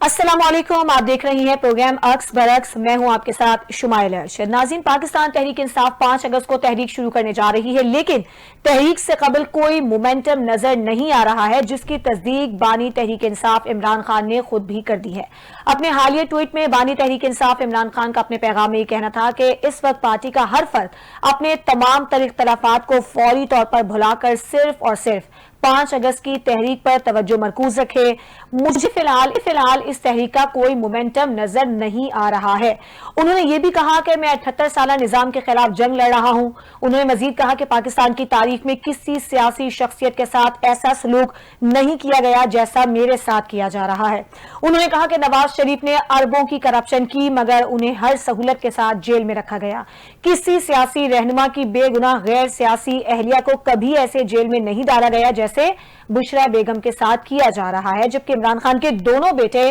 अस्सलाम वालेकुम, आप देख रही हैं प्रोग्राम अक्स बरक्स। मैं हूं आपके साथ शुमाइल अर्शद। नाज़रीन, पाकिस्तान तहरीक इंसाफ 5 अगस्त को तहरीक शुरू करने जा रही है, लेकिन तहरीक से कबल कोई मोमेंटम नजर नहीं आ रहा है, जिसकी तस्दीक बानी तहरीक इंसाफ इमरान खान ने खुद भी कर दी है। अपने हालिया ट्वीट में बानी तहरीक इंसाफ इमरान खान का अपने पैगाम में यह कहना था कि इस वक्त पार्टी का हर फर्द अपने तमाम इख्तलाफात को फौरी तौर पर भुलाकर सिर्फ और सिर्फ 5 अगस्त की तहरीक पर तवज्जो मरकूज रखे। मुझे फिलहाल इस तहरीक का कोई मोमेंटम नजर नहीं आ रहा है। उन्होंने ये भी कहा कि मैं 78 साल निजाम के खिलाफ जंग लड़ रहा हूं। उन्होंने मजीद कहा कि पाकिस्तान की तारीख में किसी सियासी शख्सियत के साथ ऐसा सलूक नहीं किया गया जैसा मेरे साथ किया जा रहा है। उन्होंने कहा कि नवाज शरीफ ने अरबों की करप्शन की, मगर उन्हें हर सहूलत के साथ जेल में रखा गया। किसी सियासी रहनुमा की बेगुनाह गैर सियासी अहलिया को कभी ऐसे जेल में नहीं डाला गया जैसे बुशरा बेगम के साथ किया जा रहा है, जबकि इमरान खान के दोनों बेटे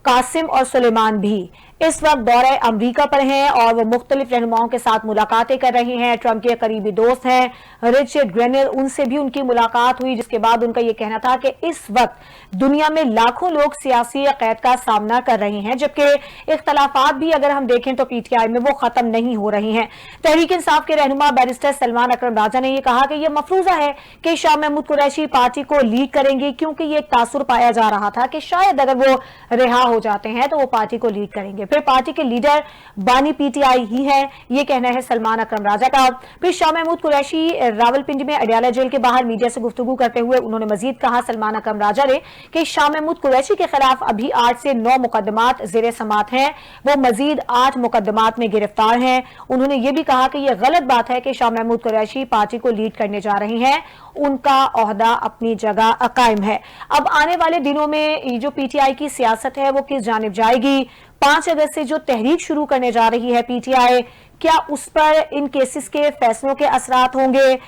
कासिम और सुलेमान भी इस वक्त दौरे अमरीका पर हैं और वो मुख्तलिफ रहनुमाओं के साथ मुलाकातें कर रहे हैं। ट्रंप के करीबी दोस्त हैं रिचर्ड ग्रेनर, उनसे भी उनकी मुलाकात हुई, जिसके बाद उनका यह कहना था कि इस वक्त दुनिया में लाखों लोग सियासी कैद का सामना कर रहे हैं, जबकि इख्तलाफात भी अगर हम देखें तो पीटीआई में वो खत्म नहीं हो रही हैं। तहरीक इंसाफ के रहनुमा बैरिस्टर सलमान अकरम राजा ने यह कहा कि यह मफरूजा है कि शाह महमूद कुरैशी पार्टी को लीड करेंगे, क्योंकि ये एक तासुर पाया जा रहा था कि शायद अगर वो रिहा हो जाते हैं तो वो पार्टी को लीड करेंगे। फिर पार्टी के लीडर बानी पीटीआई ही है, ये कहना है सलमान अकरम राजा का। फिर शाह महमूद कुरैशी रावलपिंडी में अडयाला जेल के बाहर मीडिया से गुफ्तगू करते हुए उन्होंने मजीद कहा, सलमान अकरम राजा ने, कि शाह महमूद कुरैशी के खिलाफ अभी 8 से 9 मुकदमात जेर समात हैं, वो मजीद 8 मुकदमात में गिरफ्तार हैं। उन्होंने ये भी कहा कि यह गलत बात है कि शाह महमूद कुरैशी पार्टी को लीड करने जा रही हैं, उनका ओहदा अपनी जगह कायम है। अब आने वाले दिनों में जो पीटीआई की सियासत है वो किस जानिब जाएगी, 5 अगस्त से जो तहरीक शुरू करने जा रही है पीटीआई, क्या उस पर इन केसेस के फैसलों के असरात होंगे,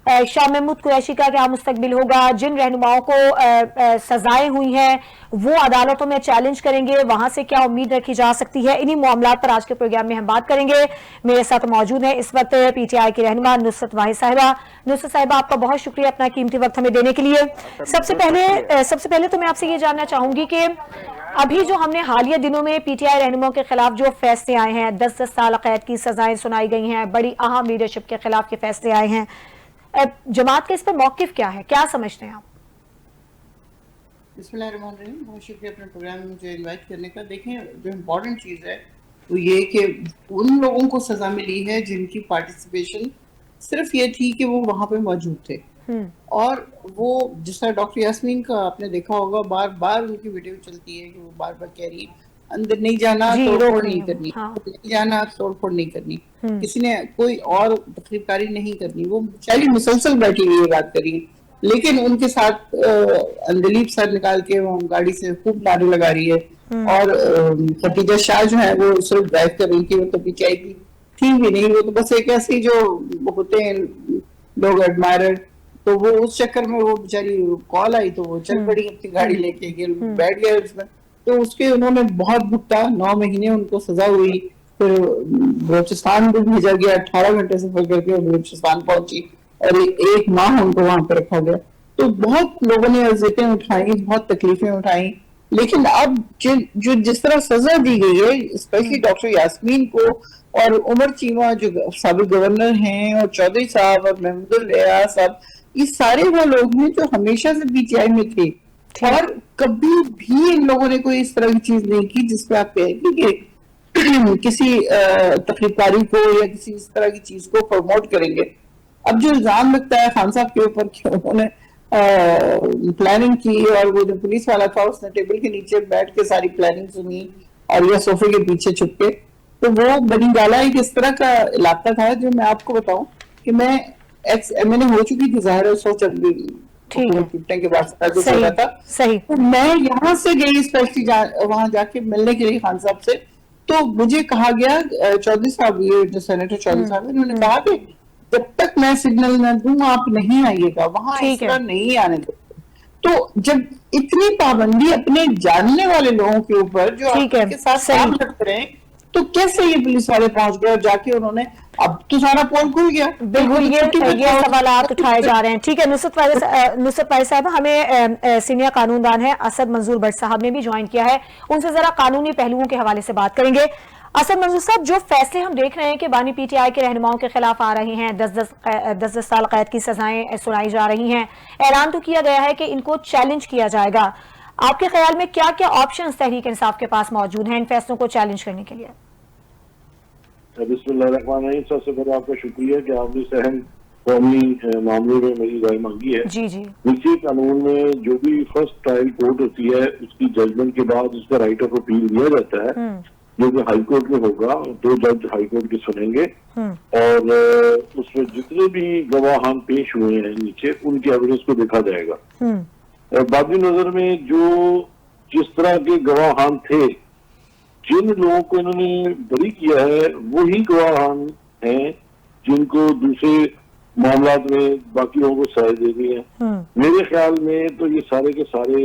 शाह महमूद कुरैशी का क्या मुस्तकबिल होगा, जिन रहनुमाओं को सजाएं हुई हैं वो अदालतों में चैलेंज करेंगे, वहां से क्या उम्मीद रखी जा सकती है, इन्हीं मामलात पर आज के प्रोग्राम में हम बात करेंगे। मेरे साथ मौजूद है इस वक्त पीटीआई की रहनुमा नुसरत वाहिद साहिबा। नुसरत साहिबा, आपका बहुत शुक्रिया अपना कीमती वक्त हमें देने के लिए। सबसे पहले तो मैं आपसे ये जानना चाहूंगी कि अभी जो हमने हालिया दिनों में पीटीआई रहनुमाओं के खिलाफ जो फैसले आए हैं, 10-10 साल कैद की सजाएं सुनाई गई हैं, बड़ी अहम लीडरशिप के खिलाफ के फैसले आए हैं, जमात का इस पर मौकिफ क्या है, क्या समझते हैं आप? बिस्मिल्लाहिर्रहमानिर्रहीम, बहुत शुक्रिया अपने प्रोग्राम में मुझे इनवाइट करने का। देखें, जो इम्पोर्टेंट चीज़ है वो ये कि उन लोगों को सज़ा मिली है जिनकी पार्टिसिपेशन सिर्फ ये थी कि वो वहाँ पे मौजूद थे, और वो जिस तरह डॉक्टर यास्मीन का आपने देखा होगा, बार बार उनकी वीडियो चलती है कि वो बार बार कह रही है अंदर नहीं जाना, तोड़फोड़ नहीं करनी, नहीं जाना, तोड़फोड़ नहीं करनी, किसी ने कोई और तकलीफकारी नहीं करनी, वो बेचारी मुसलसल बैठी हुई है बात करी। लेकिन उनके साथ अंदलीब सर निकाल के वो गाड़ी से खूब नारे लगा रही है, और खतीजा शाह जो है वो सिर्फ ड्राइव कर रही थी, वो तो पीछे की थी भी नहीं, वो तो बस एक ऐसी जो होते हैं लोग एडमायरर, तो वो उस चक्कर में वो बेचारी कॉल आई तो वो चल पड़ी अपनी गाड़ी लेके, बैठ गए उसमें, तो उसके उन्होंने बहुत भुगता। 9 महीने उनको सजा हुई, फिर बलूचिस्तान भी भेजा गया, 18 घंटे सफर करके बलूचिस्तान पहुंची, और 1 माह उनको वहां पर रखा गया। तो बहुत लोगों ने अज़ियतें उठाई, बहुत तकलीफें उठाई, लेकिन अब जो जिस तरह सजा दी गई है, स्पेशली डॉक्टर यास्मीन को और उमर चीमा जो साबिक गवर्नर हैं, और चौधरी साहब और महमूदुल रियाज साहब, ये सारे वो लोग हैं जो हमेशा से पीटीआई में थे, और कभी भी इन लोगों ने कोई इस तरह की चीज नहीं की जिसपे आप कहेंगे कि किसी तकलीफकारी को या किसी इस तरह की चीज को प्रमोट करेंगे। अब जो इल्जाम लगता है खान साहब के ऊपर कि उन्होंने प्लानिंग की, और वो जो पुलिस वाला था उसने टेबल के नीचे बैठ के सारी प्लानिंग सुनी, और यह सोफे के पीछे छुप के, तो वो बनी गाला एक इस तरह का इलाका था। जो मैं आपको बताऊं कि मैं मैंने हो चुकी थी ज़ाहिर सोच टूटने के बाद सही, तो मैं यहाँ से गई स्पेशली वहां जाके मिलने के लिए खान साहब से, तो मुझे कहा गया, चौधरी साहब, ये जो सेनेटर चौधरी साहब, इन्होंने कहा कि जब तक मैं सिग्नल न दूं आप नहीं आइएगा वहां, इस तरह नहीं आने दो। तो जब इतनी पाबंदी अपने जानने वाले लोगों के ऊपर जो आपके साथ काम करते रहे, तो कैसे ये पुलिस वाले पहुंच गए और जाके उन्होंने अब तो सारा पोल खुल गया। बिल्कुल, ये सवाल उठाए जा रहे हैं। ठीक है, नुसरत भाई साहब, हमें सीनियर कानूनदान है असद मंजूर भट्ट साहब ने भी ज्वाइन किया है, उनसे जरा कानूनी पहलुओं के हवाले से बात करेंगे। असद मंजूर साहब, जो फैसले हम देख रहे हैं कि बानी पीटीआई के रहनुमाओं के खिलाफ आ रहे हैं, 10-10 साल कैद की सजाएं सुनाई जा रही हैं, ऐलान तो किया गया है कि इनको चैलेंज किया जाएगा। आपके ख्याल में क्या क्या ऑप्शंस तहरीक इंसाफ के पास मौजूद हैं इन फैसलों को चैलेंज करने के लिए? बिस्मिल्लाहिर्रहमानिर्रहीम। सबसे पहले आपका शुक्रिया कि आपने सहम कौमी मामले में मेरी राय मांगी है। जी जी। विदेशी कानून में जो भी फर्स्ट ट्रायल कोर्ट होती है, उसकी जजमेंट के बाद उसका राइट ऑफ अपील दिया जाता है, जो कि हाई कोर्ट में होगा। 2 जज हाई कोर्ट के सुनेंगे और उसमें जितने भी गवाहान पेश हुए हैं नीचे, उनके एविडेंस को देखा जाएगा। बाकी नजर में जो जिस तरह के गवाहान थे, जिन लोगों को इन्होंने बरी किया है, वही गवाहान हैं जिनको दूसरे मामलात में बाकी लोगों को सजा दे दी है। मेरे ख्याल में तो ये सारे के सारे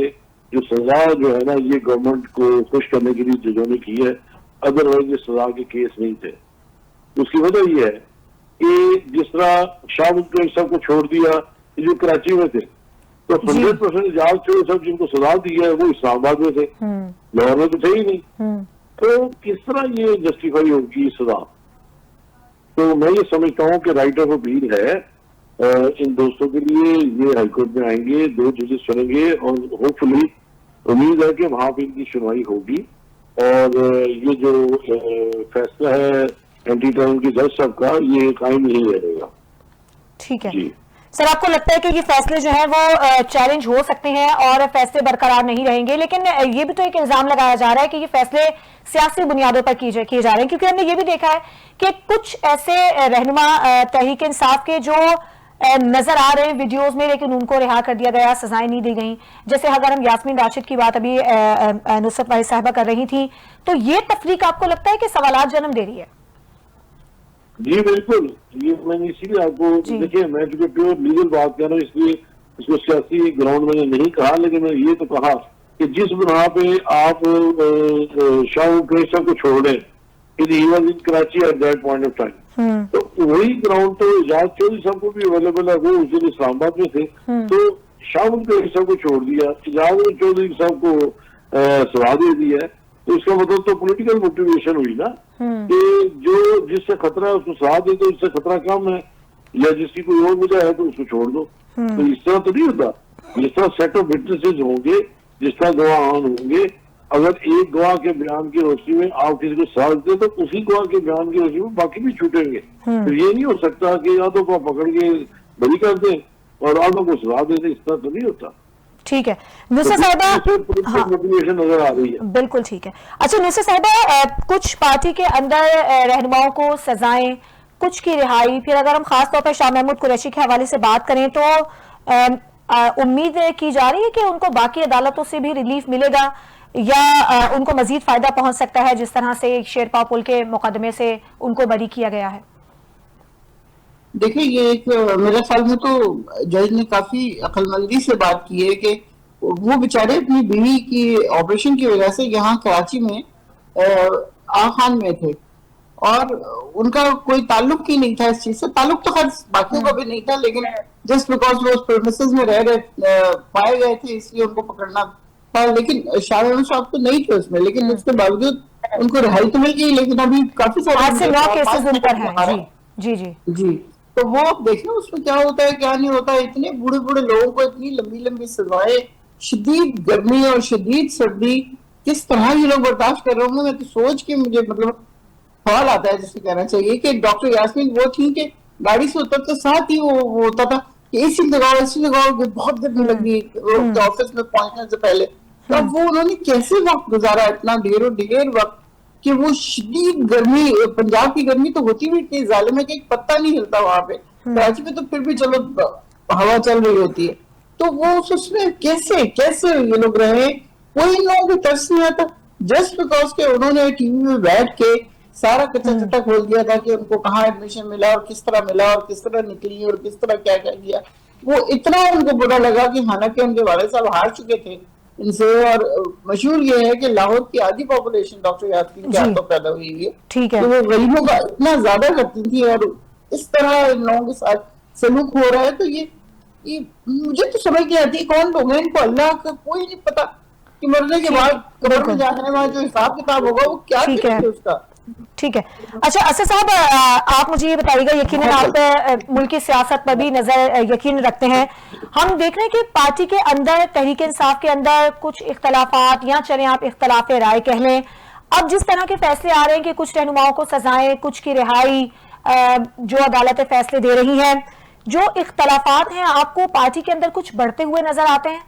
जो सजा जो है ना, ये गवर्नमेंट को खुश करने के लिए जजों ने की है, अदरवाइज ये सजा के केस नहीं थे। उसकी वजह ये है कि जिस तरह शाहबाज सबको छोड़ दिया, जो कराची में थे, तो 100% एजाज चोर सब जिनको सजा दी है वो इस्लामाबाद में थे, लाहौर में तो थे ही नहीं। तो किस तरह ये जस्टिफाई होगी सजा? तो मैं ये समझता हूँ कि राइट ऑफ अपील है इन दोस्तों के लिए। ये हाईकोर्ट में आएंगे, 2 जजेस सुनेंगे और होपफुली उम्मीद है कि वहां पर इनकी सुनवाई होगी और ये जो फैसला है एंटी टर्म की जज साहब का, ये कायम नहीं रहेगा। ठीक है सर, आपको लगता है कि ये फैसले जो है वो चैलेंज हो सकते हैं और फैसले बरकरार नहीं रहेंगे, लेकिन ये भी तो एक इल्जाम लगाया जा रहा है कि ये फैसले सियासी बुनियादों पर किए जा रहे हैं, क्योंकि हमने ये भी देखा है कि कुछ ऐसे रहनुमा तहरीक इंसाफ के जो नजर आ रहे हैं वीडियोस में, लेकिन उनको रिहा कर दिया गया, सजाएं नहीं दी गई। जैसे अगर हम यास्मीन राशिद की बात अभी नुसरत भाई साहिबा कर रही थी, तो ये तफरीक आपको लगता है कि सवालात जन्म दे रही है? जी बिल्कुल, ये मैंने इसीलिए आपको, देखिए मैं चूंकि प्योर लीगल बात कर रहा हूँ, इसलिए इसको सियासी ग्राउंड मैंने नहीं कहा, लेकिन मैंने ये तो कहा कि जिस बिना पे आप शाह साहब को छोड़ दें, he was in Karachi at that point of time, तो वही ग्राउंड तो एजाज चौधरी साहब को भी अवेलेबल है, वो उस दिन इस्लामाबाद में थे, तो शाहबाज साहब को छोड़ दिया, एजाज चौधरी साहब को सजा दे दी है, तो इसका मतलब तो पॉलिटिकल मोटिवेशन हुई ना कि जो जिससे खतरा है उसको सजा दे दो, इससे खतरा कम है, या जिसकी कोई और वजह है तो उसको छोड़ दो। तो इस तरह तो नहीं होता। जिस तरह सेट ऑफ विटनेसेस होंगे, जिस तरह गवाहान होंगे, अगर एक गवाह के बयान की रोशनी में आप किसी को सजा देते तो उसी गवाह के बयान की रोशनी में बाकी भी छूटेंगे। तो ये नहीं हो सकता कि आधों को पकड़ के बरी कर दें और आधों को सजा दे दें, इस तरह तो नहीं होता। ठीक है नुसरत साहिबा, हाँ, नजर आ रही है। बिल्कुल ठीक है। अच्छा नुसरत साहिबा, कुछ पार्टी के अंदर रहनुमाओं को सजाएं, कुछ की रिहाई, फिर अगर हम खास तौर पर शाह महमूद कुरैशी के हवाले से बात करें तो उम्मीद की जा रही है कि उनको बाकी अदालतों से भी रिलीफ मिलेगा या उनको मजीद फायदा पहुंच सकता है, जिस तरह से शेरपाव पुल के मुकदमे से उनको बरी किया गया है? देखिए, ये एक मेरे ख्याल में तो जज ने काफी अक्लमंदी से बात की है कि वो बेचारे अपनी बीवी की ऑपरेशन की वजह से यहाँ कराची में आखान में थे और उनका कोई ताल्लुक ही नहीं था इस चीज से। ताल्लुक तो खैर बाकियों का भी नहीं था, लेकिन जस्ट बिकॉज वो उस प्रेमिसेस में रह रहे पाए गए थे, इसलिए उनको पकड़ना था। लेकिन शाह महमूद साहब तो नहीं थे उसमें, लेकिन उसके बावजूद उनको रिहाई तो मिल गई, लेकिन अभी काफी सारे 9 केसेस उन पर हैं। जी जी जी। तो वो आप देखें उसमें क्या होता है क्या नहीं होता है। इतने बूढ़े बूढ़े लोगों को इतनी लंबी लंबी सजाएं, शदीद गर्मी और शदीद सर्दी, किस तरह ये लोग बर्दाश्त कर रहे होंगे। मैं तो सोच के मुझे मतलब सवाल आता है, जिससे कहना चाहिए कि डॉक्टर यास्मीन वो थी कि गाड़ी से उतरते साथ ही वो होता था कि एसी लगाओ, बहुत गर्मी लगी ऑफिस में पहुंचने से पहले। तब वो उन्होंने कैसे वक्त गुजारा, इतना ढेर वक्त, कि वो शदीद गर्मी, पंजाब की गर्मी तो होती भी इतनी जालिम है कि एक पत्ता नहीं हिलता वहां पे। कराची में तो फिर भी चलो हवा चल रही होती है, तो वो उसमें कैसे ये लोग रहे, कोई लोगों को तरस नहीं आता। जस्ट बिकॉज के उन्होंने टीवी में बैठ के सारा कच्चा चट्टा खोल दिया था कि उनको कहाँ एडमिशन मिला और किस तरह मिला और किस तरह निकली और किस तरह क्या किया। वो इतना उनको बुरा लगा कि हालांकि उनके वाले साहब हार चुके थे, इनसे। और मशहूर ये है कि लाहौर की आधी पॉपुलेशन डॉक्टर यास्मीन के हाथों पैदा हुई है, ठीक है, तो वो गरीबों का इतना ज्यादा करती थी और इस तरह इन लोगों के साथ सलूक हो रहा है। तो ये मुझे तो समझ नहीं आती कौन लोग हैं, इनको अल्लाह का कोई नहीं पता कि मरने के बाद कब्र में जाने वाला जो हिसाब किताब होगा वो क्या करेंगे उसका। ठीक है। अच्छा असद साहब, आप मुझे ये बताइएगा, यकीनन आप मुल्क की सियासत पर भी नजर यकीन रखते हैं। हम देख रहे हैं कि पार्टी के अंदर, तहरीक इंसाफ के अंदर कुछ इख्तलाफात, या चले आप इख्तलाफ राय कह लें, अब जिस तरह के फैसले आ रहे हैं कि कुछ रहनुमाओं को सजाएं, कुछ की रिहाई, जो अदालतें फैसले दे रही हैं, जो इख्तलाफात हैं आपको पार्टी के अंदर कुछ बढ़ते हुए नजर आते हैं?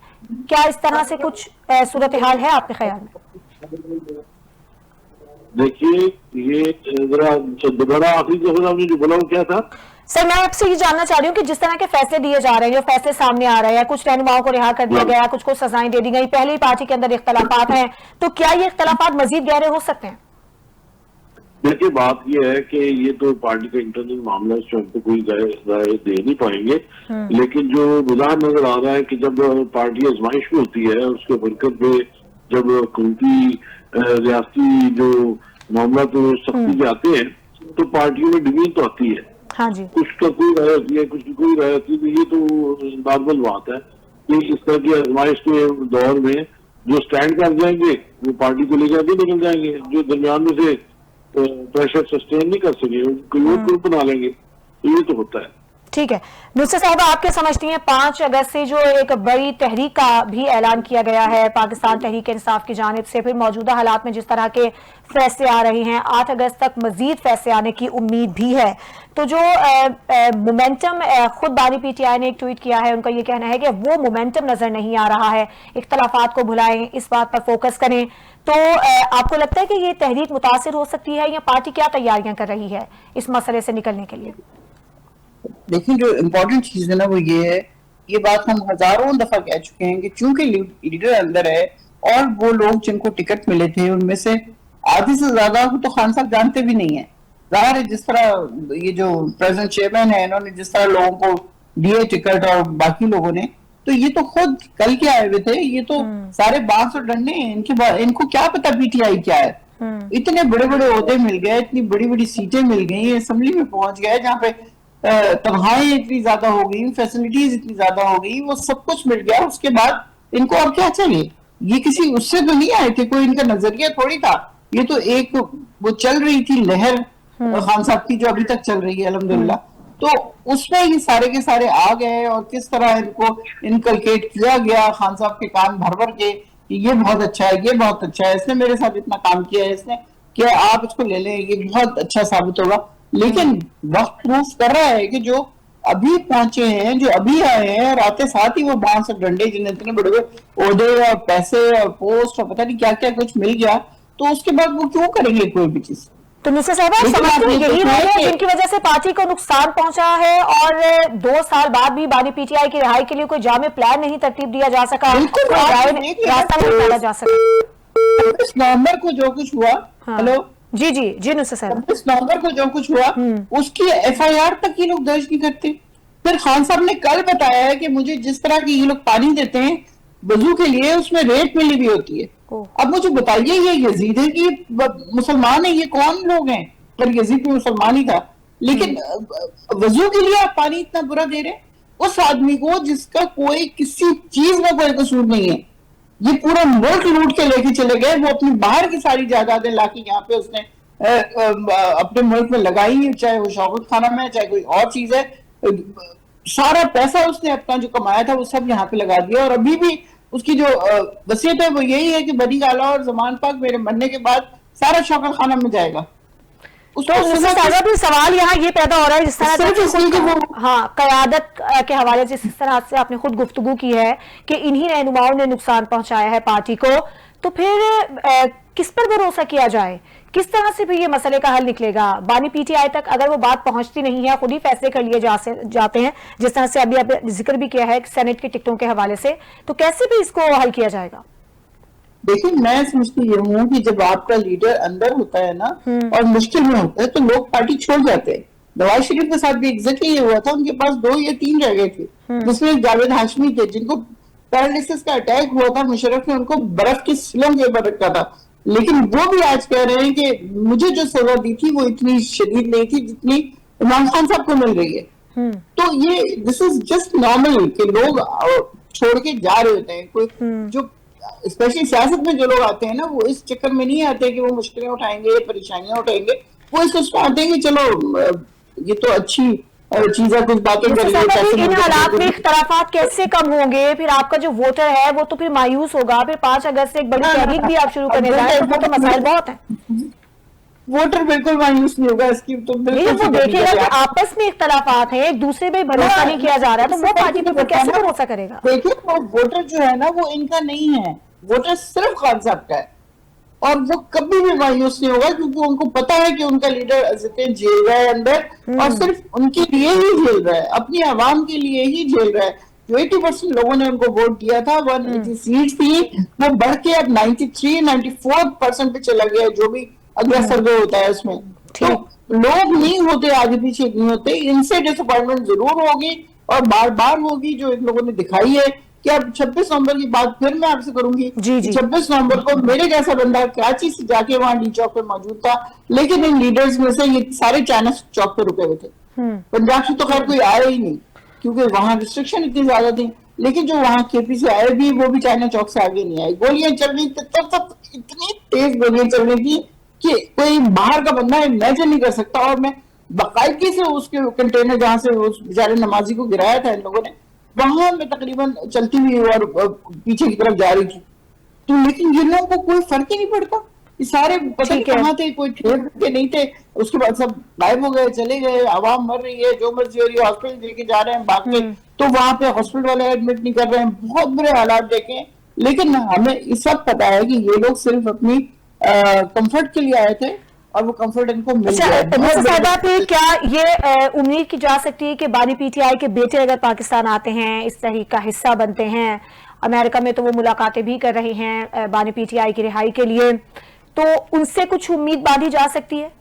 क्या इस तरह से कुछ सूरत हाल है आपके ख्याल में? देखिए, ये जरा दोबारा आखिरी दफा आपने जो बोला वो क्या था? सर मैं आपसे ये जानना चाह रही हूँ कि जिस तरह के फैसले दिए जा रहे हैं, जो फैसले सामने आ रहे हैं, कुछ रहनुमाओं को रिहा कर दिया गया, कुछ को सजाएं दे दी गई, पहले ही पार्टी के अंदर इख्तलाफात हैं, तो क्या ये इख्तलाफात मजीद गहरे हो सकते हैं? देखिए, बात ये है कि ये तो पार्टी का इंटरनल मामला है, इसमें हमको कोई राय दे नहीं पाएंगे। लेकिन जो विधान नजर आ रहा है कि जब पार्टी आजमाइश में होती है, उसके बरकत में जब हुकूमती रियासती जो मामला तो सख्ती के आते हैं, तो पार्टियों में डिवीजन तो आती है। हाँ जी। कुछ का कोई राय होती है, कुछ की कोई राय होती है। तो ये तो नॉर्मल बात है कि इस तरह की आजमाइश के दौर में जो स्टैंड कर जाएंगे वो पार्टी को ले जाके निकल जाएंगे, जो दरमियान में से प्रेशर सस्टेन नहीं कर सके कोई और ग्रुप बना लेंगे। तो ये तो होता है। ठीक है। नुसरत साहब, आप क्या समझती हैं 5 अगस्त से जो एक बड़ी तहरीक का भी ऐलान किया गया है पाकिस्तान तहरीक इंसाफ की जानिब से, फिर मौजूदा हालात में जिस तरह के फैसले आ रहे हैं, 8 अगस्त तक मजीद फैसले आने की उम्मीद भी है, तो जो मोमेंटम, खुद बानी पीटीआई ने एक ट्वीट किया है, उनका ये कहना है कि वो मोमेंटम नजर नहीं आ रहा है, इख्तलाफात को भुलाएं, इस बात पर फोकस करें। तो आपको लगता है कि ये तहरीक मुतासिर हो सकती है, या पार्टी क्या तैयारियां कर रही है इस मसले से निकलने के लिए? देखिए, जो इम्पोर्टेंट चीज है ना वो ये है, ये बात हम हजारों दफा कह चुके हैं कि चूंकि लीडर अंदर है और वो लोग जिनको टिकट मिले थे उनमें से आधे से ज्यादा को तो खान साहब जानते भी नहीं है। जाहिर है, जिस तरह ये जो प्रेजेंट चेयरमैन है, इन्होंने जिस तरह लोगों को दिए टिकट और बाकी लोगों ने, तो ये तो खुद कल के आए हुए थे, ये तो सारे बांस और डंडे हैं इनको क्या पता पीटीआई क्या है। इतने बड़े बड़े ओहदे मिल गए, इतनी बड़ी बड़ी सीटें मिल गई, असेंबली में पहुंच गए जहाँ पे तनख्वाहें इतनी ज्यादा हो गई, फैसिलिटीज इतनी ज्यादा हो गई, वो सब कुछ मिल गया। उसके बाद इनको अब क्या चाहिए? ये किसी उससे तो नहीं आए थे, कोई इनका नजरिया थोड़ी था। ये तो एक वो चल रही थी लहर खान साहब की, जो अभी तक चल रही है अल्हम्दुलिल्लाह। तो उसमें ये सारे के सारे आ गए और किस तरह इनको इनकलकेट किया गया खान साहब के कान भर भर के, ये बहुत अच्छा है, ये बहुत अच्छा है, इसने मेरे साथ इतना काम किया है, इसने क्या आप इसको ले लें, ये बहुत अच्छा साबित होगा। लेकिन वक्त प्रूफ कर रहा है कि जो अभी पहुंचे हैं, जो अभी आए हैं, और आते साथ ही वो बांस और डंडे, जिन्हें इतने बड़े बड़े ओहदे और पैसे और पोस्ट और पता नहीं क्या क्या कुछ मिल गया, तो उसके बाद वो क्यों करेंगे कोई भी चीज? तो नुसरत साहब, समझते हैं यही है जिनकी वजह से पार्टी को नुकसान पहुंचा है, और 2 साल बाद भी बानी पीटीआई की रिहाई के लिए कोई जामे प्लान नहीं तरतीब दिया जा सका, रास्ता नहीं निकाला जा सका। 26 नवंबर को जो कुछ हुआ, हेलो जी जी जी नुसरत साहब, 26 नवंबर को जो कुछ हुआ उसकी एफआईआर तक ये लोग दर्ज नहीं करते। फिर खान साहब ने कल बताया है कि मुझे जिस तरह की ये लोग पानी देते हैं वजू के लिए, उसमें रेत मिली भी होती है। अब मुझे बताइए, ये यजीद है कि मुसलमान है? ये कौन लोग हैं? पर यजीद भी मुसलमान ही था, लेकिन वजू के लिए आप पानी इतना बुरा दे रहे हैं उस आदमी को जिसका कोई किसी चीज में कोई कसूर नहीं है। ये पूरा मुल्क लूट के लेके चले गए, वो अपनी बाहर की सारी जायदादें लाके यहाँ पे उसने अपने मुल्क में लगाई, चाहे वो शौकत खाना में, चाहे कोई और चीज है। सारा पैसा उसने अपना जो कमाया था वो सब यहाँ पे लगा दिया, और अभी भी उसकी जो वसीयत है वो यही है कि बनी गाला और जमान पाक मेरे मरने के बाद सारा शौकत खाना में जाएगा। तो सवाल यहाँ ये पैदा हो रहा है, जिस तरह हाँ क़यादत के हवाले से जिस तरह से आपने खुद गुफ्तगू की है कि इन्हीं रहनुमाओं ने नुकसान पहुंचाया है पार्टी को, तो फिर किस पर भरोसा किया जाए? किस तरह से भी ये मसले का हल निकलेगा? बानी पीटीआई तक अगर वो बात पहुंचती नहीं है, खुद ही फैसले कर लिए जाते हैं, जिस तरह से अभी आप जिक्र भी किया है सेनेट की टिकटों के हवाले से, तो कैसे भी इसको हल किया जाएगा? देखिए, मैं समझती ये हूँ कि जब आपका लीडर अंदर होता है ना और मुश्किल में होता है, तो लोग पार्टी छोड़ जाते हैं। नवाज शरीफ के साथ भी एग्जैक्टली ये हुआ था, उनके पास 2 या 3 जगह थे, जिसमें जावेद हाशमी थे, जिनको पैरालिसिस का अटैक हुआ था, मुशर्रफ ने उनको बर्फ की सिलों के ऊपर रखा था, लेकिन वो भी आज कह रहे हैं कि मुझे जो सजा दी थी वो इतनी शदीद नहीं थी जितनी इमरान खान साहब को मिल रही है। तो ये दिस इज जस्ट नॉर्मल कि लोग छोड़ के जा रहे होते हैं। कोई जो स्पेशली सियासत में जो लोग आते हैं ना, वो इस चक्कर में नहीं आते कि वो मुश्किलें उठाएंगे, परेशानियां उठाएंगे, वो इसको आते हैं कि चलो ये तो अच्छी चीज है, कुछ बातें कर इन हालात में इख्तलाफात कैसे कम होंगे? फिर आपका जो वोटर है वो तो फिर मायूस होगा। फिर 5 अगस्त से एक बड़ी तहरीक भी आप शुरू करने जा रहे हैं, तो मसाइल बहुत हैं। वोटर बिल्कुल मायूस नहीं होगा इसकी, तो वो देखेगा कि आपस में इख्तलाफात है, एक दूसरे पे भरोसा नहीं किया जा रहा है, तो वो पार्टी पर कैसे भरोसा करेगा? देखिए, वो वोटर जो है ना वो इनका नहीं है, वोटर सिर्फ खान साहब का है, और वो कभी भी मायूस नहीं होगा क्योंकि उनको पता है कि उनका लीडर अज़तें झेल रहा है अंदर, और सिर्फ उनके लिए ही झेल रहा है, अपनी आवाम के लिए ही झेल रहा है। जो 80% लोगों ने उनको वोट दिया था, 180 सीट थी, वो बढ़ के अब 93-94% पे चला गया, जो भी अगला सर्वे होता है उसमें। तो लोग नहीं होते, आगे पीछे नहीं होते, इनसे डिसअपॉइंटमेंट जरूर होगी और बार बार होगी, जो इन लोगों ने दिखाई है कि अब 26 नवंबर की बात फिर मैं आपसे करूंगी। 26 नवंबर को मेरे जैसा बंदा कराची से जाके वहां डी चौक पे मौजूद था, लेकिन इन लीडर्स में से ये सारे चाइना चौक पे रुके हुए थे। पंजाब से तो खैर कोई आया ही नहीं क्योंकि वहां रिस्ट्रिक्शन इतनी ज्यादा थी, लेकिन जो वहां केपी से आए भी वो भी चाइना चौक से आगे नहीं आए। गोलियां चल रही थी तब इतनी तेज गोलियां चल रही थी कि कोई बाहर का बंदा इमेजिन नहीं कर सकता। और मैं बाकायदगी से उसके कंटेनर जहां से उस बेचारे नमाजी को गिराया था इन लोगों ने, वहां में तकरीबन चलती हुई और पीछे की तरफ जा रही थी, तो लेकिन ये लोगों को कोई फर्क ही नहीं पड़ता। ये सारे पता नहीं कहाँ थे, कोई के नहीं थे, उसके बाद सब गायब हो गए, चले गए, आवाम मर रही है, जो मर्जी हो रही है, हॉस्पिटल लेके जा रहे हैं भाग के, तो वहां पे हॉस्पिटल वाले एडमिट नहीं कर रहे हैं, बहुत बुरे हालात देखे। लेकिन हमें सब पता है कि ये लोग सिर्फ अपनी कंफर्ट के लिए आए थे और वो कंफर्ट इनको मिल गया। क्या ये उम्मीद की जा सकती है कि बानी पीटीआई के बेटे अगर पाकिस्तान आते हैं, इस तहरीक का हिस्सा बनते हैं, अमेरिका में तो वो मुलाकातें भी कर रहे हैं बानी पीटीआई की रिहाई के लिए, तो उनसे कुछ उम्मीद बांधी जा सकती है?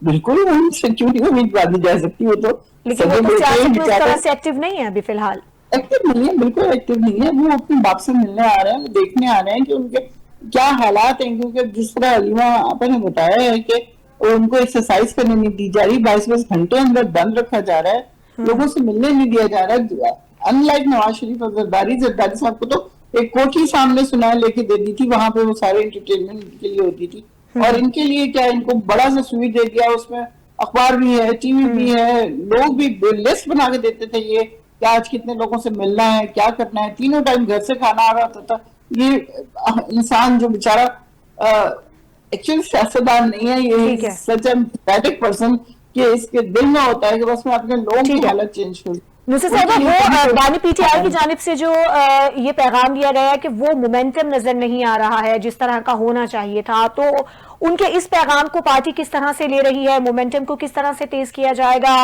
बिल्कुल, उनसे क्यों नहीं उम्मीद बांधी जा सकती? वो तो लेकिन वो तो सियासत में उस तरह से एक्टिव नहीं है अभी फिलहाल। एक्टिव नहीं है, बिल्कुल एक्टिव नहीं है। वो अपने बाप से मिलने आ रहे हैं, वो देखने आ रहे हैं कि उनके क्या हालात हैं, क्योंकि जिस तरह अलीमा आपा ने बताया है कि उनको एक्सरसाइज करने नहीं दी जा रही, 22 घंटे अंदर बंद रखा जा रहा है, लोगों से मिलने नहीं दिया जा रहा। अनलाइक नवाज शरीफ और जरदारी साहब को तो एक कोठी सामने सुना लेके दे दी थी, वहां पे वो सारे एंटरटेनमेंट के लिए होती थी, और इनके लिए क्या, इनको बड़ा सा सुई दे दिया, उसमें अखबार भी है, टीवी भी है, लोग भी लिस्ट बना के देते थे ये क्या आज कितने लोगों से मिलना है, क्या करना है, तीनों टाइम घर से खाना आ रहा था। ये इंसान जो बेचारा एक्चुअली सियासतदान नहीं है, ये सच ए पैथेटिक पर्सन कि इसके दिल में होता है कि बस मैं अपने लोगों की हालत चेंज करूं। नुसरत साहिबा, वो बानी पीटीआई की जानिब से जो ये पैगाम दिया गया है कि वो मोमेंटम नजर नहीं आ रहा है जिस तरह का होना चाहिए था, तो उनके इस पैगाम को पार्टी किस तरह से ले रही है, मोमेंटम को किस तरह से तेज किया जाएगा,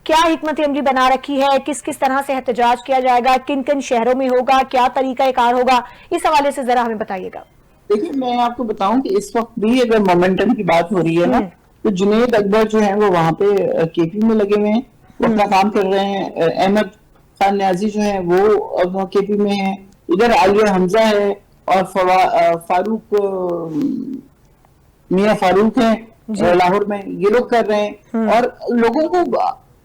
क्या हिकमत अमली बना रखी है, किस किस तरह से एहतजाज किया जाएगा, किन किन शहरों में होगा, क्या तरीका कार होगा, इस हवाले से जरा हमें बताइएगा। देखिए, मैं आपको बताऊं कि इस वक्त भी अगर मोमेंटम की बात हो रही है ना, तो जुनैद अकबर जो है वो वहां पे केपी में लगे हुए हैं, अपना काम कर रहे हैं। अहमद खान न्याजी जो है वो अब केपी में है, इधर आलिया हमजा है और फारूक मियां फारूक है लाहौर में, ये लोग कर रहे हैं, और लोगों को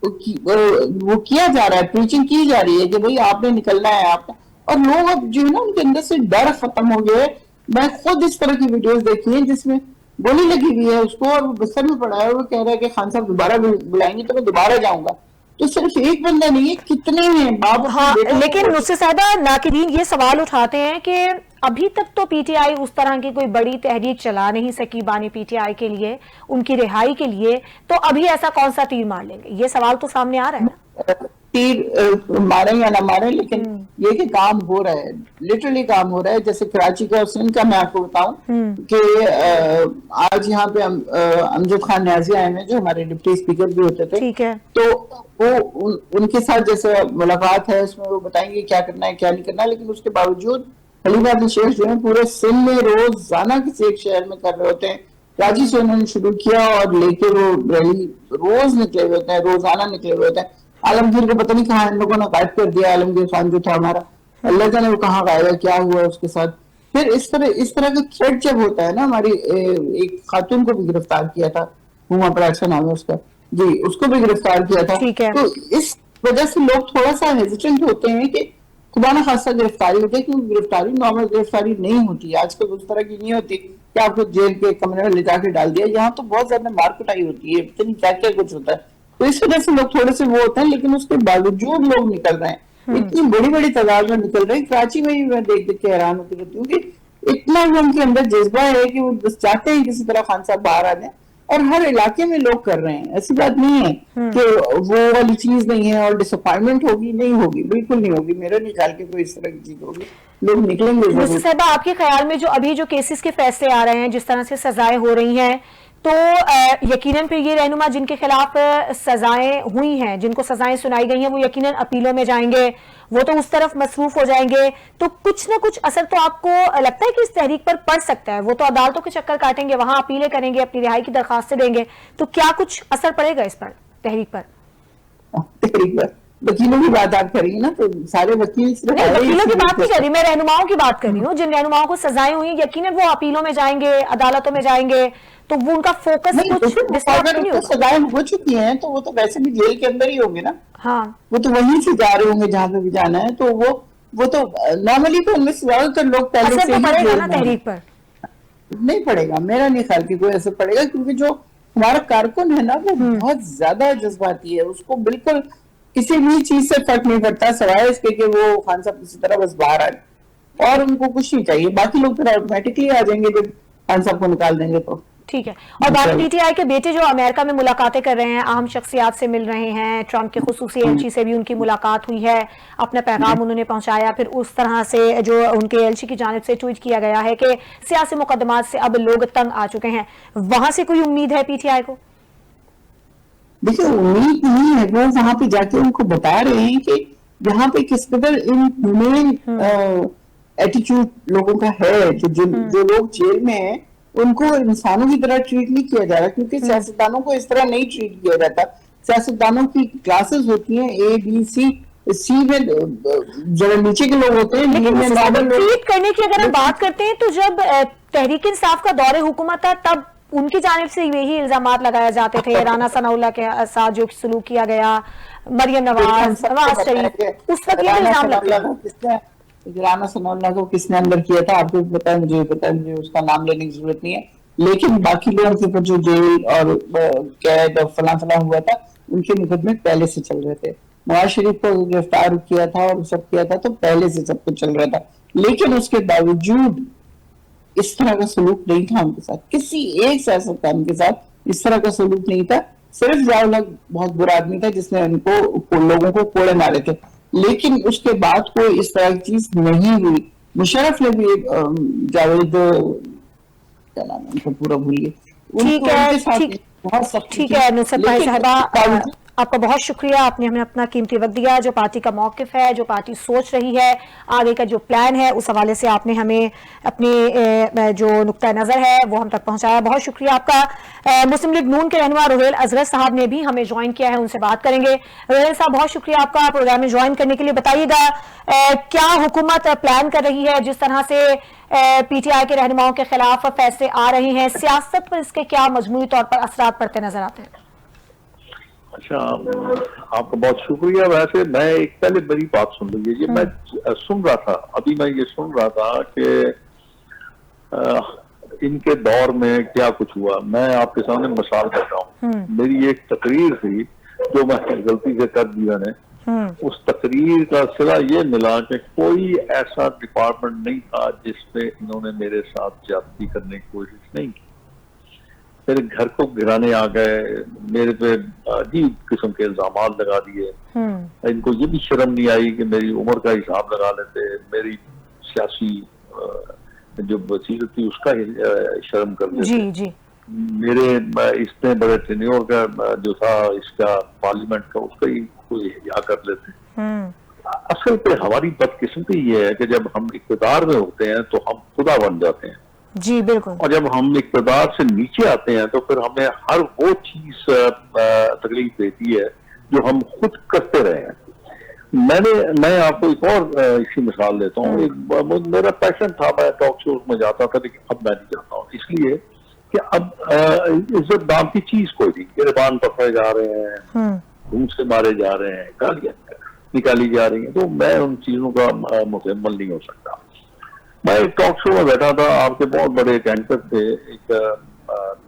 वो किया जा रहा है, प्रीचिंग की जा रही है कि भाई आपने निकलना है आपका, और लोग अब जो है ना उनके अंदर से डर खत्म हो गया है। मैं खुद इस तरह की वीडियोस देखी है जिसमें गोली लगी हुई है उसको और वो बिस्तर में पड़ा है, वो कह रहा है कि खान साहब दोबारा बुलाएंगे तो मैं दोबारा जाऊंगा। तो सिर्फ एक बंदा नहीं है, कितने हैं बाप। हाँ, लेकिन नुसरत साहिबा, नाकिदीन ये सवाल उठाते हैं कि अभी तक तो पीटीआई उस तरह की कोई बड़ी तहरीक चला नहीं सकी बानी पीटीआई के लिए, उनकी रिहाई के लिए, तो अभी ऐसा कौन सा तीर मार लेंगे? ये सवाल तो सामने आ रहा है ना। तीर मारे या ना मारे, लेकिन ये कि काम हो रहा है, लिटरली काम हो रहा है। जैसे कराची का और सिंध का मैं आपको बताऊं कि आज यहाँ पे अमजद खान न्याजी आए हैं जो हमारे डिप्टी स्पीकर भी होते थे, ठीक है, तो वो उनके साथ जैसे मुलाकात है उसमें वो बताएंगे क्या करना है क्या नहीं करना, लेकिन उसके बावजूद हलीमा अब्दुल शेख जो है पूरे सिंध में रोजाना किसी एक शहर में कर रहे होते हैं। कराची से उन्होंने शुरू किया और लेके वो रैली रोज निकले हुए होते हैं, रोजाना निकले हुए होते हैं। आलमगीर को पता नहीं कहाँ इन लोगों ने गायब कर दिया, आलमगीर खान जो था हमारा, अल्लाह जाने वो कहाँ गायब है, क्या हुआ उसके साथ। फिर इस तरह का थ्रेट जब होता है ना, हमारी एक खातून को भी गिरफ्तार किया था, हुमा प्राचा नाम है उसका, जी, उसको भी गिरफ्तार किया था। ठीक है। तो इस वजह से लोग थोड़ा सा हेजिटेंट होते हैं कि खुदा ना खासा गिरफ्तारी होती है, क्योंकि गिरफ्तारी नॉर्मल गिरफ्तारी नहीं होती आजकल, उस तरह की नहीं होती कि आपको जेल के कमरे में ले जाके डाल दिया। यहाँ तो बहुत ज्यादा मारकुटाई होती है, पता नहीं क्या क्या कुछ होता है। तो इस वजह से लोग थोड़े से वो होते हैं, लेकिन उसके बावजूद लोग निकल रहे हैं, इतनी बड़ी बड़ी तादाद में निकल रहे हैं। कराची में ही मैं देख देख के हैरान होती रहती हूँ कि इतना भी उनके अंदर जज्बा है कि वो बस चाहते हैं किसी तरह खान साहब बाहर आ जाए, और हर इलाके में लोग कर रहे हैं। ऐसी बात नहीं है कि वो वाली चीज नहीं है और डिसअपॉइंटमेंट होगी, नहीं होगी, बिल्कुल नहीं होगी। मेरा नहीं ख्याल कि कोई इस तरह की चीज होगी, लोग निकलेंगे जरूर। साहिबा, आपके ख्याल में जो अभी जो केसेस के फैसले आ रहे हैं, जिस तरह से सजाएं हो रही हैं, तो यकीनन फिर ये रहनुमा जिनके खिलाफ सजाएं हुई हैं, जिनको सजाएं सुनाई गई हैं, वो यकीनन अपीलों में जाएंगे, वो तो उस तरफ मसरूफ हो जाएंगे। तो कुछ ना कुछ असर तो आपको लगता है कि इस तहरीक पर पड़ सकता है? वो तो अदालतों के चक्कर काटेंगे, वहां अपीलें करेंगे, अपनी रिहाई की दरखास्तें देंगे, तो क्या कुछ असर पड़ेगा इस पर, तहरीक पर? तहरीक पर वकीलों की बात आप करेंगे ना, तो सारे वकील सिर्फ वकीलों की बात नहीं कर रही मैं, रहनुमाओं की बात कर रही हूँ। जिन रहनुमाओं को सजाएं हुई, यकीनन वो अपीलों में जाएंगे, अदालतों में जाएंगे, तो वो उनका फोकस कुछ अगर उनको सजाएं हो चुकी हैं तो वो तो वैसे भी जेल के अंदर ही होंगे ना। हाँ, वो तो वहीं से जा रहे होंगे जहाँ पे भी जाना है। तो वो तो नॉर्मली तो उनमें से ज्यादातर लोग पहले से ही पड़ेगा ना तहरीक पर? नहीं पड़ेगा, मेरा नहीं ख्याल कि कोई असर पड़ेगा, क्योंकि जो हमारा कारकुन है ना वो बहुत ज्यादा जज्बाती है, उसको बिल्कुल किसी भी चीज से फर्क नहीं पड़ता सिवाय इसके कि वो खान साहब किसी तरह बस बाहर आए, और उनको कुछ नहीं चाहिए। बाकी लोग फिर ऑटोमेटिकली आ जाएंगे जब खान साहब को निकाल देंगे तो। ठीक है। और भारत पीटीआई के बेटे जो अमेरिका में मुलाकातें कर रहे हैं, अहम शख्सियात से मिल रहे हैं, ट्रंप के खुसूसी एलची से भी उनकी मुलाकात हुई है, अपना पैगाम उन्होंने पहुंचाया। फिर उस तरह से जो उनके एलची की जानिब से ट्वीट किया गया है कि सियासी मुकदमात से अब लोग तंग आ चुके हैं। वहां से कोई उम्मीद है पीटीआई को? देखिए, उम्मीद नहीं है, वो वहां पे जाके उनको बता रहे हैं कि यहाँ पे किस कदर इनह्यूमेन एटीट्यूड लोगों का है। जो लोग जेल में हैं उनको इंसानों की तरह ट्रीट नहीं किया जा रहा, क्योंकि सियासतदानों को इस तरह नहीं ट्रीट किया जाता। सियासतदानों की क्लासेस होती हैं, ए बी सी में जरा नीचे के लोग होते हैं, ट्रीट करने की अगर हम बात करते हैं तो जब तहरीक इंसाफ का दौरे हुकूमत था तब उनकी जानिब से यही इल्जामात लगाए जाते थे। राना सनाउल्लाह के साथ जो सलूक किया गया, मरियम नवाज शरीफ, उस वक्त ये इल्जाम लगता है। राना सनाउल्लाह को किसने अंदर किया था आपको पता है, मुझे पता है, मुझे उसका नाम लेने की जरूरत नहीं है। लेकिन बाकी लोगों के ऊपर जो जेल और कैद और फला हुआ था, उनके मुकदमे पहले से चल रहे थे। नवाज शरीफ को गिरफ्तार किया था और सब किया था तो पहले से सब कुछ चल रहा था, लेकिन उसके बावजूद इस तरह का सलूक नहीं था उनके साथ, किसी एक सियासतदान के साथ इस तरह का सलूक नहीं था। सिर्फ ज़ियाउल बहुत बुरा आदमी था जिसने उनको लोगों को कोड़े मारे थे, लेकिन उसके बाद कोई इस तरह की चीज नहीं हुई। मुशर्रफ ने भी जावेद, क्या नाम है उनका, पूरा भूल गए। ठीक है नुसरत भाई साहबा, आपका बहुत शुक्रिया, आपने हमें अपना कीमती वक्त दिया। जो पार्टी का मौकिफ है, जो पार्टी सोच रही है, आगे का जो प्लान है, उस हवाले से आपने हमें अपनी जो नुक्ता नज़र है वो हम तक पहुंचाया। बहुत शुक्रिया आपका। मुस्लिम लीग नून के रहनुमा रोहेल अजहर साहब ने भी हमें ज्वाइन किया है, उनसे बात करेंगे। रोहेल साहब, बहुत शुक्रिया आपका प्रोग्राम में ज्वाइन करने के लिए। बताइएगा क्या हुकूमत प्लान कर रही है, जिस तरह से पीटीआई के रहनुमाओं के खिलाफ फैसले आ रहे हैं, सियासत पर इसके क्या मजमूई तौर पर असरात पड़ते नजर आते हैं? अच्छा, आपका बहुत शुक्रिया। वैसे मैं एक पहले बड़ी बात सुन लीजिए, मैं सुन रहा था, अभी मैं ये सुन रहा था कि इनके दौर में क्या कुछ हुआ। मैं आपके सामने मिसाल देता हूँ। मेरी एक तकरीर थी जो मैं गलती से कर दी मैंने। उस तकरीर का सिला ये मिला कि कोई ऐसा डिपार्टमेंट नहीं था जिसपे इन्होंने मेरे साथ ज्यादती करने की कोशिश नहीं की। मेरे घर को गिराने आ गए, मेरे पे अजीब किस्म के इल्जाम लगा दिए। इनको ये भी शर्म नहीं आई कि मेरी उम्र का हिसाब लगा लेते, मेरी सियासी जो बसीरत थी उसका शर्म कर लेते। जी जी। मेरे इतने बड़े टेन्योर का जो था इसका पार्लियामेंट का, उसका ही कोई या कर लेते। असल पे हमारी बदकिस्मती ये है कि जब हम इक़्तिदार में होते हैं तो हम खुदा बन जाते हैं। जी बिल्कुल। और जब हम इक़्तिदार से नीचे आते हैं तो फिर हमें हर वो चीज तकलीफ देती है जो हम खुद करते रहे हैं। मैं आपको एक और इसी मिसाल देता हूँ। एक मेरा पैशन था, मैं टॉक शोज में जाता था, लेकिन अब मैं नहीं जाता हूँ, इसलिए कि अब इज्जत दाम की चीज कोई नहीं। गिरबान पकड़े जा रहे हैं, घूम से मारे जा रहे हैं, गालियां निकाली जा रही हैं, तो मैं उन चीजों का मुकम्मल नहीं हो सकता। मैं एक टॉक शो में बैठा था, आपके बहुत बड़े एक एंकर थे, एक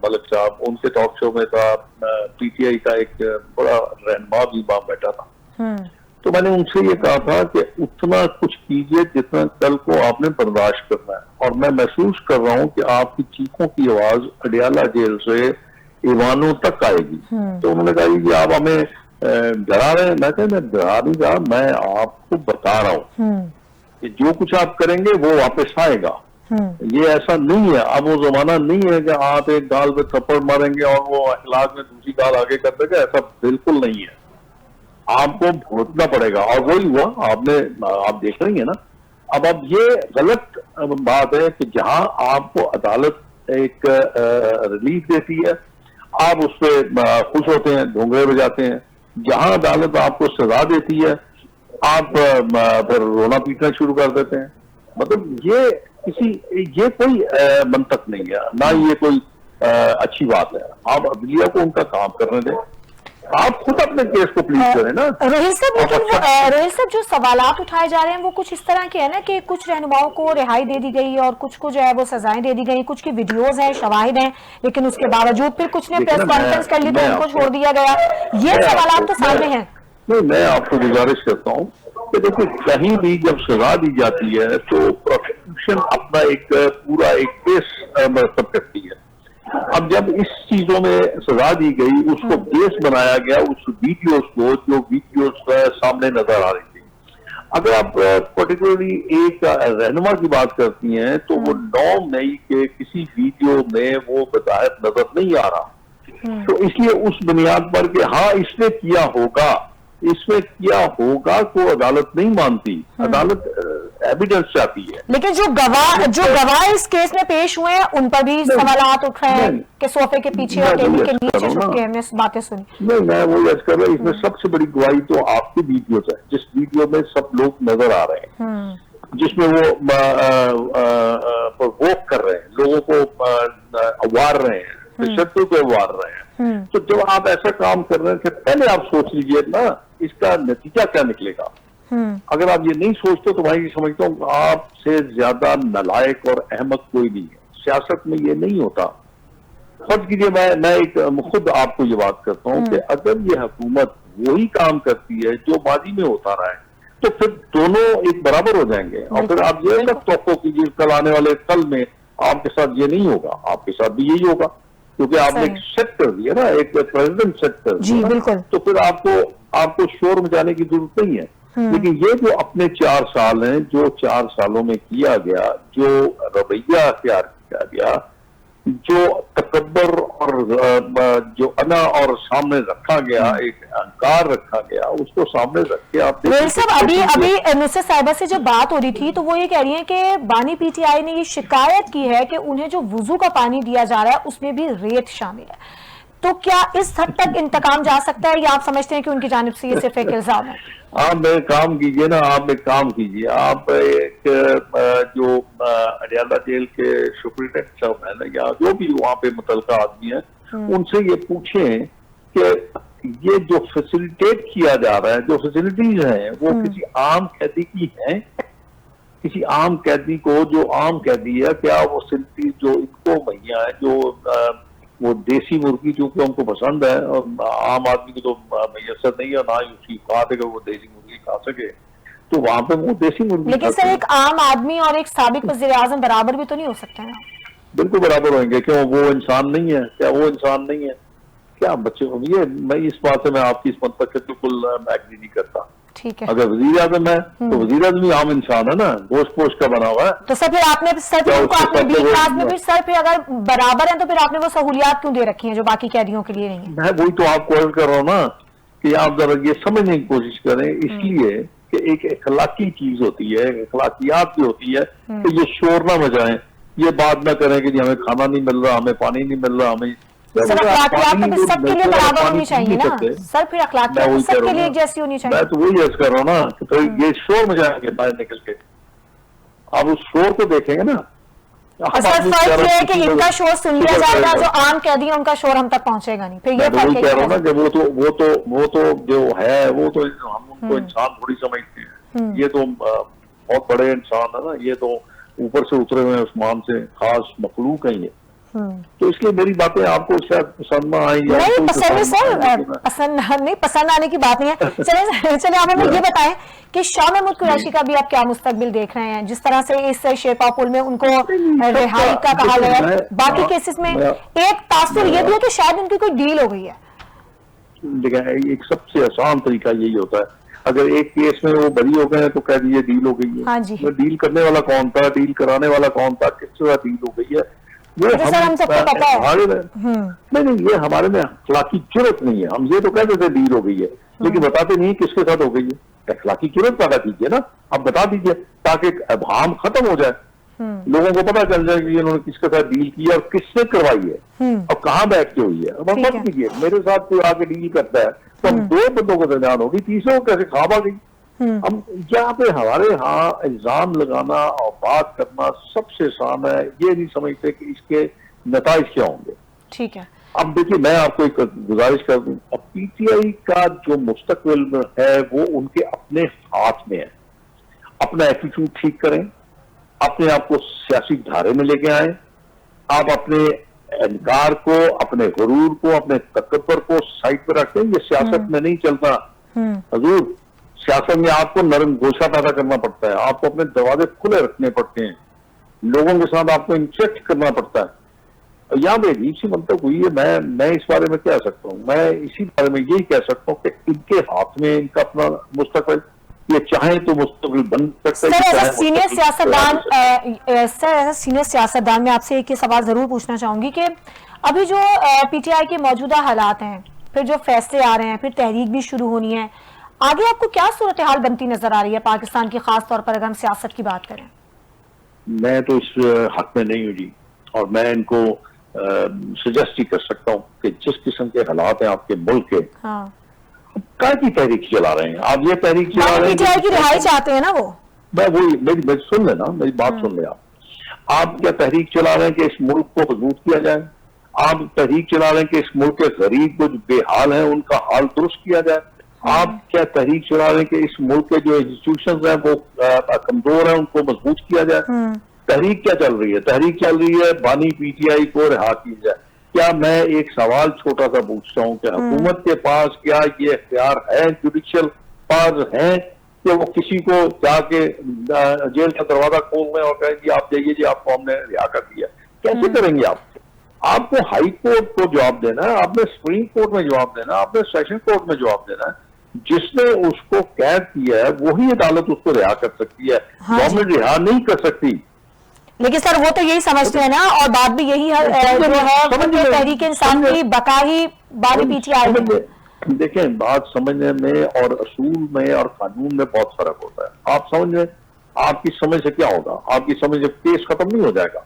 मलिक साहब, उनके टॉक शो में था, पीटीआई का एक बड़ा रहनुमा भी वहां बैठा था। तो मैंने उनसे ये कहा था कि उतना कुछ कीजिए जितना कल को आपने बर्दाश्त करना है, और मैं महसूस कर रहा हूँ कि आपकी चीखों की आवाज अडियाला जेल से ईवानों तक आएगी। तो उन्होंने कहा कि आप हमें डरा रहे हैं। मैं डरा नहीं रहा, मैं आपको बता रहा हूँ कि जो कुछ आप करेंगे वो वापस आएगा। ये ऐसा नहीं है, अब वो जमाना नहीं है कि आप एक गाल पे थप्पड़ मारेंगे और वो इलाज में दूसरी गाल आगे कर देगा, ऐसा बिल्कुल नहीं है। आपको भुगतना पड़ेगा, और वही हुआ। आप देख रही है ना। अब ये गलत बात है कि जहां आपको अदालत एक रिलीफ देती है, आप उस पर खुश होते हैं, ढोंगरे बजाते हैं। जहां अदालत आपको सजा देती है, आप फिर रोना पीटना शुरू कर देते हैं। मतलब ये कोई मंतक नहीं है, ना ये कोई अच्छी बात है। आप अदलिया को उनका काम करने दें, आप खुद अपने केस को प्लीज करें ना। रोहित साहब, लेकिन रोहित साहब जो सवालात उठाए जा रहे हैं वो कुछ इस तरह के है ना कि कुछ रहनुमाओं को रिहाई दे दी गई और कुछ को जो है वो सजाएं दे दी गई, कुछ की वीडियोज हैं, शवाहिद हैं, लेकिन उसके बावजूद फिर कुछ ने प्रेस कॉन्फ्रेंस कर ली तो उनको छोड़ दिया गया। ये सवालात तो सामने हैं। नहीं, मैं आपको गुजारिश करता हूँ कि देखिए, कहीं भी जब सजा दी जाती है तो प्रोसिक्यूशन अपना एक पूरा एक केस मरतब करती है। अब जब इस चीजों में सजा दी गई, उसको बेस बनाया गया उस वीडियोस को, जो वीडियोस सामने नजर आ रही थी। अगर आप पर्टिकुलरली एक रहनुमा की बात करती हैं तो वो 9 मई के किसी वीडियो में वो बजाय नजर नहीं आ रहा। तो इसलिए उस बुनियाद पर कि हाँ इसने किया होगा, इसमें किया होगा को अदालत नहीं मानती, अदालत एविडेंस चाहती है। लेकिन जो गवाह इस केस में पेश हुए हैं उन पर भी सवालात उठ रहे हैं कि सोफे के पीछे और टेबल के नीचे छुप के हमने बातें सुनी। नहीं, मैं वो यस कर रहा हूँ। इसमें सबसे बड़ी गवाही तो आपकी वीडियो है, जिस वीडियो में सब लोग नजर आ रहे हैं, जिसमें वो वोक कर रहे हैं, लोगों को अवार रहे हैं, शर्तों को अवार रहे हैं। तो जब आप ऐसा काम कर रहे थे, पहले आप सोच लीजिए ना इसका नतीजा क्या निकलेगा। अगर आप ये नहीं सोचते तो भाई समझता हूँ आपसे ज्यादा नालायक और अहमक कोई नहीं है। सियासत में ये नहीं होता। फर्ज कीजिए, मैं खुद आपको ये बात करता हूँ कि अगर ये हुकूमत वही काम करती है जो माजी में होता रहा है, तो फिर दोनों एक बराबर हो जाएंगे। और फिर आप ये तवक्को कीजिए कल आने वाले कल में आपके साथ ये नहीं होगा, आपके साथ भी यही होगा, क्योंकि आपने एक सेट कर दिया ना, एक प्रेसिडेंट सेट कर दिया। बिल्कुल। तो फिर आपको शोर मचाने की जरूरत नहीं है। लेकिन ये जो अपने 4 साल हैं, जो 4 सालों में किया गया, जो रवैया अख्तियार किया गया, जो तकब्बर और जो अना और सामने रखा गया, एक अहंकार रखा गया, उसको सामने रख के आप अभी नुसरत साहिबा से जब बात हो रही थी तो वो ये कह रही है कि बानी पीटीआई ने ये शिकायत की है कि उन्हें जो वुजू का पानी दिया जा रहा है उसमें भी रेत शामिल है। तो क्या इस हद तक इंतकाम जा सकता है या आप समझते हैं कि उनकी जानिब से ये सिर्फ एक इल्जाम है? आप एक काम कीजिए ना, आप एक काम कीजिए, आप एक जो अडियाला जेल के सुपरिटेंडेंट साहब है ना, या जो भी वहाँ पे मुतलका आदमी है, उनसे ये पूछें कि ये जो फैसिलिटेट किया जा रहा है, जो फैसिलिटीज हैं, वो किसी आम कैदी की हैं? किसी आम कैदी को, जो आम कैदी है, क्या वो फैसिलिटीज जो इनको मुहैया है, जो वो देसी मुर्गी जो कि उनको पसंद है, और आम आदमी को तो मैसर नहीं है, ना ही उसकी औकात है कि वो देसी मुर्गी खा सके, तो वहां पे वो देसी मुर्गी। लेकिन सर, एक आम आदमी और एक साबिक वज़ीर-ए-आज़म बराबर भी तो नहीं हो सकते ना? बिल्कुल बराबर होंगे। क्यों, वो इंसान नहीं है? क्या वो इंसान नहीं है? क्या बच्चे को ये, मैं इस बात से मैं आपकी इस मंतक से बिल्कुल एग्री नहीं करता। ठीक है। अगर वज़ीर आज़म है तो वज़ीर आज़म भी आम इंसान है ना, गोश्त पोस्ट का बना हुआ है। तो सर फिर आपने सर फिर अगर बराबर है तो फिर आपने वो सहूलियात क्यों दे रखी हैं जो बाकी कैदियों के लिए नहीं है? मैं वही तो आपको अर्ज कर रहा हूँ ना कि आप जरा ये समझने की कोशिश करें, इसलिए कि एक अखलाकी चीज होती है, अखलाकियात भी होती है कि ये शोर ना मचाएं, ये बात ना करें कि जी हमें खाना नहीं मिल रहा, हमें पानी नहीं मिल रहा, हमें सर अखलाकियात तो सबके लिए बराबर होनी चाहिए ना सर, फिर अखलाकियात तो सबके लिए एक जैसी होनी चाहिए। मैं तो वही अर्ज कर रहा हूँ ना कि तो ये शोर मचाएंगे बाहर निकल के, आप उस शोर को देखेंगे ना। और सर फर्क ये है कि इनका शोर सुन लिया जाएगा, जो आम कैदी है उनका शोर हम तक पहुंचेगा नहीं, फिर ये फर्क कह रहा हूँ ना कि वो तो जो है वो तो हम उनको इंसान थोड़ी समझते हैं, ये तो बहुत बड़े इंसान है ना, ये तो ऊपर से उतरे हुए आसमान से खास मखलूक है ये। तो इसलिए मेरी बातें आपको शायद पसंद ना आई, नहीं पसंद है सर, पसंद आने की बात नहीं है। चले आप हमें ये बताएं कि शाह महमूद कुरैशी का भी आप क्या मुस्तकबिल देख रहे हैं, जिस तरह से इस शेरपा पुल में उनको रिहाई का कहा गया, बाकी केसेस में एक तासुर ये भी है कि शायद उनकी कोई डील हो गई है। देखिए एक सबसे आसान तरीका यही होता है, अगर एक केस में वो बरी हो गए हैं तो कह दीजिए डील हो गई है। हाँ जी। तो डील करने वाला कौन था, डील कराने वाला कौन था, किस तरह डील हो गई है, वो हम सबको पता है। हमारे नहीं ये हमारे में अखलाकी जुर्रत नहीं है। हम ये तो कहते थे डील हो गई है, लेकिन बताते नहीं किसके साथ हो गई है। अखलाकी जुर्रत पैदा कीजिए ना, आप बता दीजिए ताकि अभाम खत्म हो जाए, लोगों को पता चल जाए कि इन्होंने किसके साथ डील की है और किससे करवाई है और कहाँ बैठ के हुई है। अब आप मत कीजिए, मेरे साथ कोई आके डील करता है तो हम 2 बंदों को दरमियान होगी, तीसरे को कैसे खाब आ गई। हम यहाँ पे हमारे यहाँ इल्जाम लगाना और बात करना सबसे आसान है, ये नहीं समझते कि इसके नताइज क्या होंगे। ठीक है, अब देखिए मैं आपको एक गुजारिश कर दूं, अब पीटीआई का जो मुस्तकबिल है वो उनके अपने हाथ में है। अपना एटीट्यूड ठीक करें, अपने आप को सियासी धारे में लेके आए, आप अपने अहंकार को, अपने गुरूर को, अपने तकब्बर को साइड पर रखें। ये सियासत में नहीं चलता हजूर, सियासत में आपको नरम गोशा पैदा करना पड़ता है, आपको अपने दरवाजे खुले रखने पड़ते हैं, लोगों के साथ आपको इंटरेक्ट करना पड़ता है। यहाँ पे अजीब सी मंतक हुई है, मैं इस बारे में क्या सकता हूँ, मैं इसी बारे में यही कह सकता हूँ कि इनके हाथ में इनका अपना मुस्तकबिल, ये चाहे तो मुस्तकबिल बन सकता है। सर सीनियर सियासतदान मैं आपसे एक सवाल जरूर पूछना चाहूंगी कि अभी जो पीटीआई के मौजूदा हालात हैं, फिर जो फैसले आ रहे हैं, फिर तहरीक भी शुरू होनी है, आगे आपको क्या सूरत हाल बनती नजर आ रही है पाकिस्तान की, खास तौर पर अगर हम सियासत की बात करें? मैं तो इस हक में नहीं हूँ जी, और मैं इनको सजेस्ट ही कर सकता हूँ कि जिस किस्म के हालात हैं आपके मुल्क के, हाँ। क्या की तहरीक चला रहे हैं आप, ये तहरीक चला रहे हैं की रिहाई चाहते हैं ना वो। मैं वही मेरी सुन लेना, मेरी बात सुन ले आप क्या तहरीक चला रहे हैं कि इस मुल्क को मजबूत किया जाए, आप तहरीक चला रहे हैं कि इस मुल्क के गरीब को जो बेहाल है उनका हाल दुरुस्त किया जाए, आप क्या तहरीक चला रहे हैं कि इस मुल्क के जो इंस्टीट्यूशंस हैं वो कमजोर हैं उनको मजबूत किया जाए। तहरीक क्या चल रही है, तहरीक चल रही है बानी पीटीआई को रिहा किया जाए। क्या मैं एक सवाल छोटा सा पूछता हूँ कि हुकूमत के पास क्या ये इख्तियार है, जुडिशियल पावर है कि वो किसी को जाके जेल का दरवाजा खोल दें और कहें कि आप जाइए जी आपको हमने रिहा कर दिया? कैसे करेंगे आप? आपको हाई कोर्ट को जवाब देना है, आपने सुप्रीम कोर्ट में जवाब देना है, आपने सेशन कोर्ट में जवाब देना है। जिसने उसको कैद किया है वही अदालत उसको रिहा कर सकती है, गवर्नमेंट रिहा नहीं कर सकती। लेकिन सर वो तो यही समझते हैं ना, और बात भी यही है जो है तहरीक इंसान की बका ही बानी पीटीआई है। देखें बात समझने में और असूल में और कानून में बहुत फर्क होता है। आप समझ में, आपकी समझ से क्या होगा, आपकी समझ से केस खत्म नहीं हो जाएगा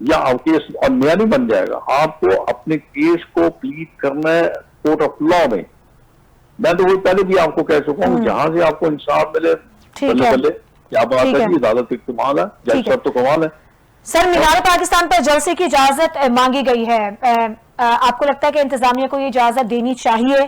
या केस और नया नहीं बन जाएगा। आपको अपने केस को प्लीड करना है कोर्ट ऑफ लॉ में। मैं तो वो पहले भी आपको कह चुका हूँ, जहां से आपको इंसाफ मिले बल्ले क्या बात है जी, अदालत एक कमाल है, जज साहब तो कमाल है। सर मीनार पाकिस्तान पर जलसे की इजाजत मांगी गई है, आपको लगता है कि इंतजामिया को ये इजाजत देनी चाहिए?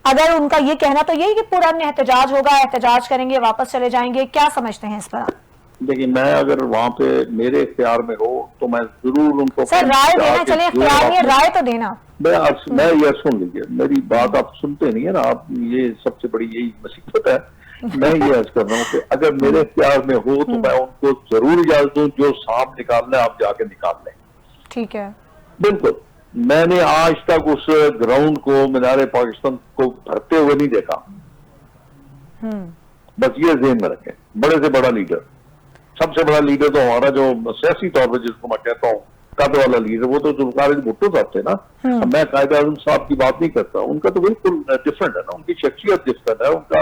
अगर उनका ये कहना तो यही कि पूरा एहतजाज होगा, एहतजाज करेंगे, वापस चले जाएंगे, क्या समझते हैं इस पर? देखिए मैं अगर वहां पे मेरे इख्तियार में हो तो मैं जरूर उनको सर राय देना, चले इख्तियार में राय तो देना। मैं ये सुन लीजिए, मेरी बात आप सुनते नहीं है ना आप, ये सबसे बड़ी यही मुसीबत है। मैं ये अर्ज कर रहा हूँ कि अगर मेरे इख्तियार में हो तो मैं उनको जरूर इजाजत दूं, जो सांप निकालना है आप जाके निकाल लें। ठीक है, बिल्कुल। मैंने आज तक उस ग्राउंड को, मीनार पाकिस्तान को भरते हुए नहीं देखा। बस ये ज़हन में रखें, बड़े से बड़ा लीडर, सबसे बड़ा लीडर तो हमारा जो सियासी तौर पर जिसको मैं कहता हूँ कद वाला लीडर, वो तो जुल्फ़िकार अली भुट्टो साहब थे ना। मैं कायद आज़म साहब की बात नहीं करता, उनका तो बिल्कुल डिफरेंट है ना, उनकी शख्सियत डिफरेंट है, उनका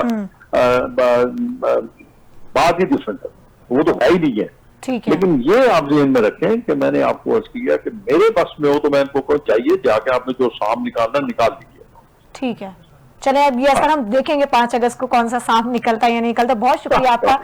बात ही डिफरेंट है, वो तो है ही नहीं है। ठीक है। लेकिन ये आप ध्यान में रखें कि मैंने आपको अर्ज किया कि मेरे बस में हो तो मैं इनको कहूं चाहिए जाके आपने जो सांप निकालना निकाल दीजिए। ठीक है, चले अब ये सर हम देखेंगे 5 अगस्त को कौन सा सांप निकलता है या नहीं निकलता। बहुत शुक्रिया आपका,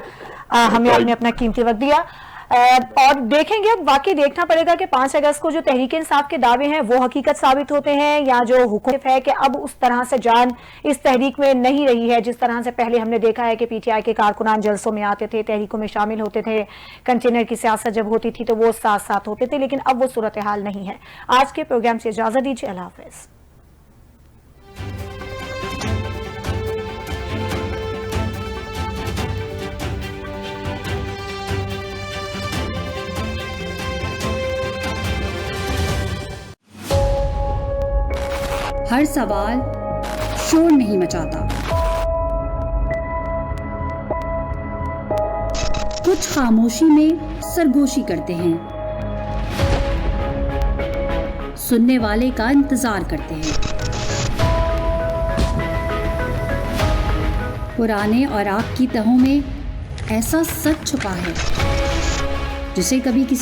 हमें आपने अपना कीमती वक्त दिया। और देखेंगे, अब वाकई देखना पड़ेगा कि 5 अगस्त को जो तहरीक इंसाफ के दावे हैं वो हकीकत साबित होते हैं या जो हुक्म है कि अब उस तरह से जान इस तहरीक में नहीं रही है जिस तरह से पहले हमने देखा है कि पीटीआई के कारकुनान जलसों में आते थे, तहरीकों में शामिल होते थे, कंटेनर की सियासत जब होती थी तो वो साथ साथ होते थे, लेकिन अब वो सूरत हाल नहीं है। आज के प्रोग्राम से इजाजत दीजिए, अल्लाह हाफिज। हर सवाल शोर नहीं मचाता, कुछ खामोशी में सरगोशी करते हैं, सुनने वाले का इंतजार करते हैं। पुराने और आग की तहों में ऐसा सच छुपा है जिसे कभी किसी